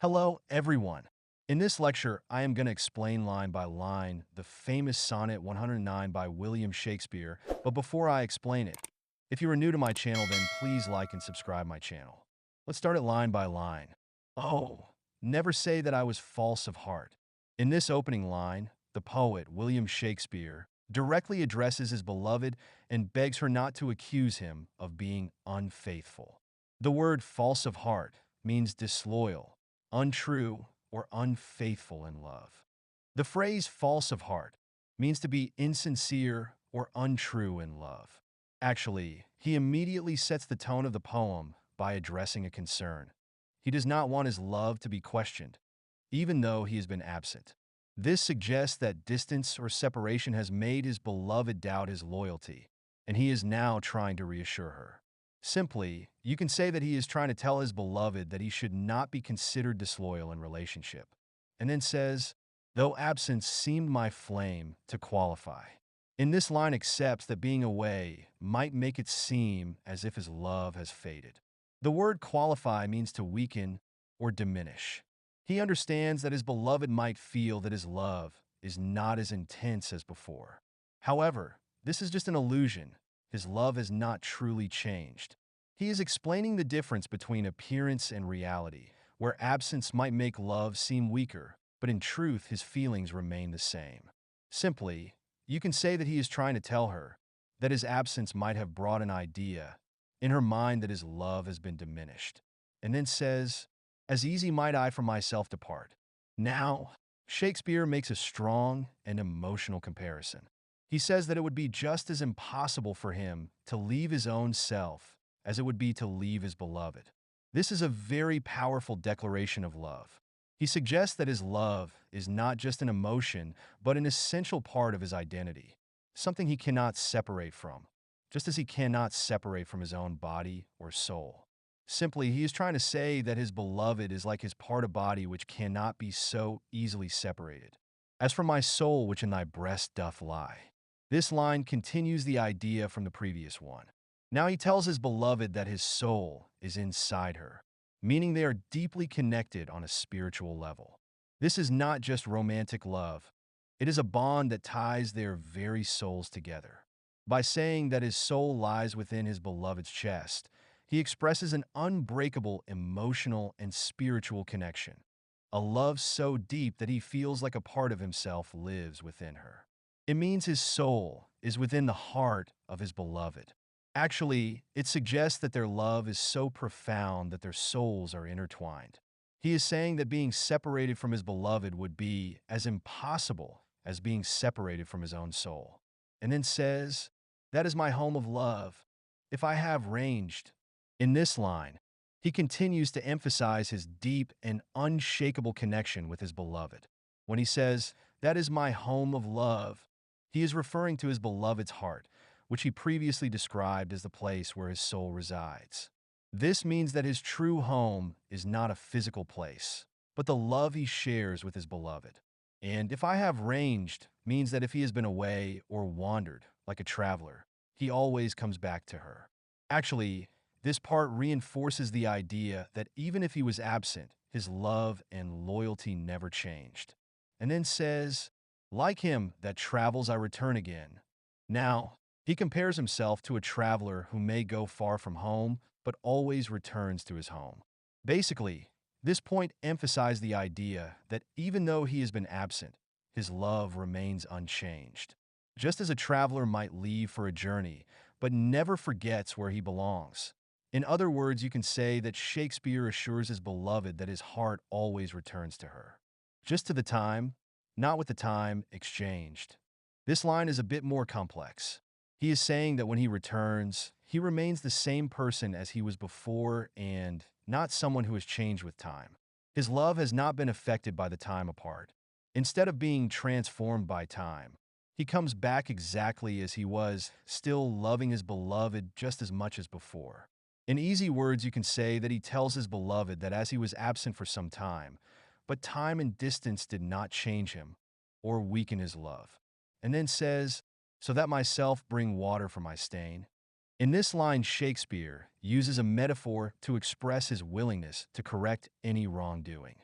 Hello, everyone. In this lecture, I am going to explain line by line the famous Sonnet 109 by William Shakespeare, but before I explain it, if you are new to my channel, then please like and subscribe my channel. Let's start it line by line. Oh, never say that I was false of heart. In this opening line, the poet, William Shakespeare, directly addresses his beloved and begs her not to accuse him of being unfaithful. The word false of heart means disloyal, untrue, or unfaithful in love. The phrase false of heart means to be insincere or untrue in love. Actually, he immediately sets the tone of the poem by addressing a concern. He does not want his love to be questioned, even though he has been absent. This suggests that distance or separation has made his beloved doubt his loyalty, and he is now trying to reassure her. Simply, you can say that he is trying to tell his beloved that he should not be considered disloyal in relationship, and then says, though absence seemed my flame to qualify. In this line accepts that being away might make it seem as if his love has faded. The word qualify means to weaken or diminish. He understands that his beloved might feel that his love is not as intense as before. However, this is just an illusion. His love has not truly changed. He is explaining the difference between appearance and reality, where absence might make love seem weaker, but in truth his feelings remain the same. Simply, you can say that he is trying to tell her that his absence might have brought an idea in her mind that his love has been diminished, and then says, as easy might I from myself depart. Now, Shakespeare makes a strong and emotional comparison. He says that it would be just as impossible for him to leave his own self as it would be to leave his beloved. This is a very powerful declaration of love. He suggests that his love is not just an emotion, but an essential part of his identity, something he cannot separate from, just as he cannot separate from his own body or soul. Simply, he is trying to say that his beloved is like his part of body which cannot be so easily separated. As for my soul which in thy breast doth lie. This line continues the idea from the previous one. Now he tells his beloved that his soul is inside her, meaning they are deeply connected on a spiritual level. This is not just romantic love. It is a bond that ties their very souls together. By saying that his soul lies within his beloved's chest, he expresses an unbreakable emotional and spiritual connection, a love so deep that he feels like a part of himself lives within her. It means his soul is within the heart of his beloved. Actually, it suggests that their love is so profound that their souls are intertwined. He is saying that being separated from his beloved would be as impossible as being separated from his own soul. And then says, that is my home of love, if I have ranged. In this line, he continues to emphasize his deep and unshakable connection with his beloved. When he says, that is my home of love, he is referring to his beloved's heart, which he previously described as the place where his soul resides. This means that his true home is not a physical place, but the love he shares with his beloved. And if I have ranged means that if he has been away or wandered, like a traveler, he always comes back to her. Actually, this part reinforces the idea that even if he was absent, his love and loyalty never changed. And then says, like him that travels I return again. Now, he compares himself to a traveler who may go far from home, but always returns to his home. Basically, this point emphasized the idea that even though he has been absent, his love remains unchanged. Just as a traveler might leave for a journey, but never forgets where he belongs. In other words, you can say that Shakespeare assures his beloved that his heart always returns to her. Just to the time, not with the time exchanged. This line is a bit more complex. He is saying that when he returns, he remains the same person as he was before and not someone who has changed with time. His love has not been affected by the time apart. Instead of being transformed by time, he comes back exactly as he was, still loving his beloved just as much as before. In easy words, you can say that he tells his beloved that as he was absent for some time, but time and distance did not change him or weaken his love. And then says, so that myself bring water for my stain. In this line, Shakespeare uses a metaphor to express his willingness to correct any wrongdoing.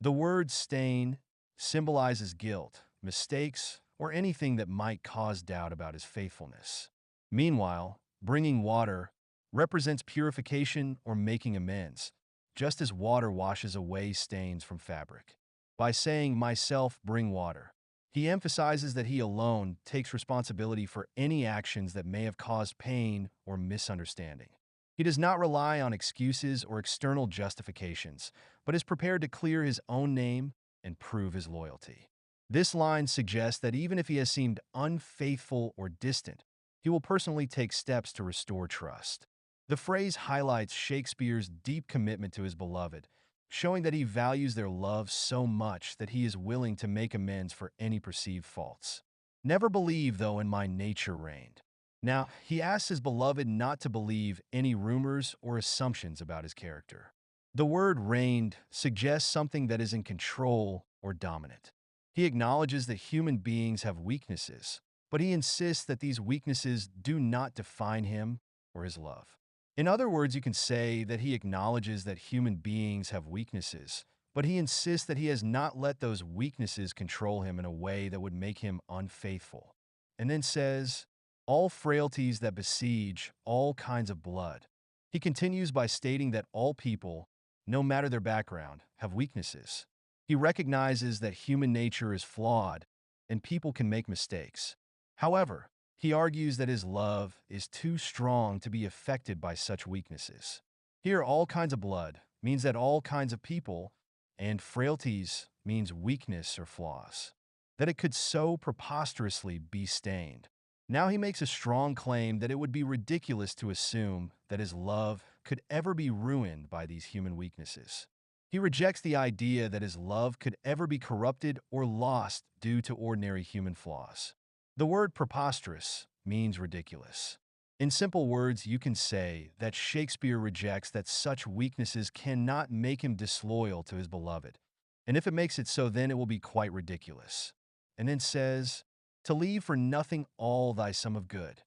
The word stain symbolizes guilt, mistakes, or anything that might cause doubt about his faithfulness. Meanwhile, bringing water represents purification or making amends, just as water washes away stains from fabric. By saying, myself bring water, he emphasizes that he alone takes responsibility for any actions that may have caused pain or misunderstanding. He does not rely on excuses or external justifications, but is prepared to clear his own name and prove his loyalty. This line suggests that even if he has seemed unfaithful or distant, he will personally take steps to restore trust. The phrase highlights Shakespeare's deep commitment to his beloved, showing that he values their love so much that he is willing to make amends for any perceived faults. Never believe, though, in my nature reigned. Now, he asks his beloved not to believe any rumors or assumptions about his character. The word reigned suggests something that is in control or dominant. He acknowledges that human beings have weaknesses, but he insists that these weaknesses do not define him or his love. In other words, you can say that he acknowledges that human beings have weaknesses, but he insists that he has not let those weaknesses control him in a way that would make him unfaithful. And then says, all frailties that besiege all kinds of blood. He continues by stating that all people, no matter their background, have weaknesses. He recognizes that human nature is flawed and people can make mistakes. However, he argues that his love is too strong to be affected by such weaknesses. Here, all kinds of blood means that all kinds of people, and frailties means weakness or flaws, that it could so preposterously be stained. Now he makes a strong claim that it would be ridiculous to assume that his love could ever be ruined by these human weaknesses. He rejects the idea that his love could ever be corrupted or lost due to ordinary human flaws. The word preposterous means ridiculous. In simple words, you can say that Shakespeare rejects that such weaknesses cannot make him disloyal to his beloved, and if it makes it so, then it will be quite ridiculous. And then says, to leave for nothing all thy sum of good.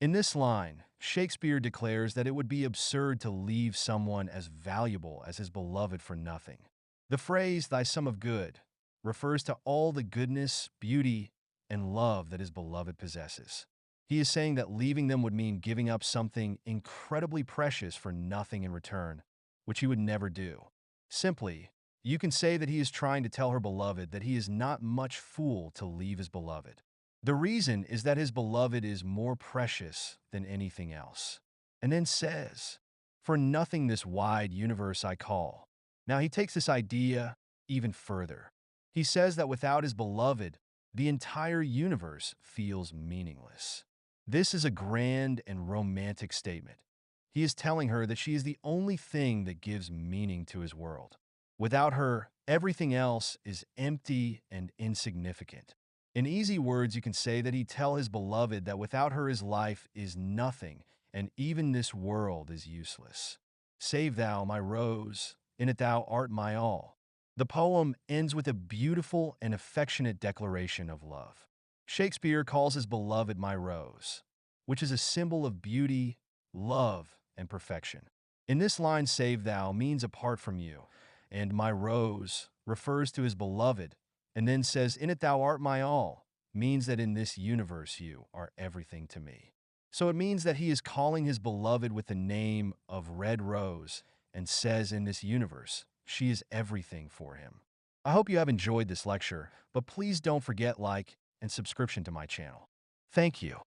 In this line, Shakespeare declares that it would be absurd to leave someone as valuable as his beloved for nothing. The phrase, thy sum of good, refers to all the goodness, beauty, and love that his beloved possesses. He is saying that leaving them would mean giving up something incredibly precious for nothing in return, which he would never do. Simply, you can say that he is trying to tell her beloved that he is not much fool to leave his beloved. The reason is that his beloved is more precious than anything else. And then says, for nothing this wide universe I call. Now he takes this idea even further. He says that without his beloved, the entire universe feels meaningless. This is a grand and romantic statement. He is telling her that she is the only thing that gives meaning to his world. Without her, everything else is empty and insignificant. In easy words, you can say that he tells his beloved that without her his life is nothing, and even this world is useless. Save thou my rose, in it thou art my all. The poem ends with a beautiful and affectionate declaration of love. Shakespeare calls his beloved my rose, which is a symbol of beauty, love, and perfection. In this line, save thou means apart from you, and my rose refers to his beloved, and then says, in it thou art my all, means that in this universe you are everything to me. So it means that he is calling his beloved with the name of Red Rose and says in this universe, she is everything for him. I hope you have enjoyed this lecture, but please don't forget like and subscription to my channel. Thank you.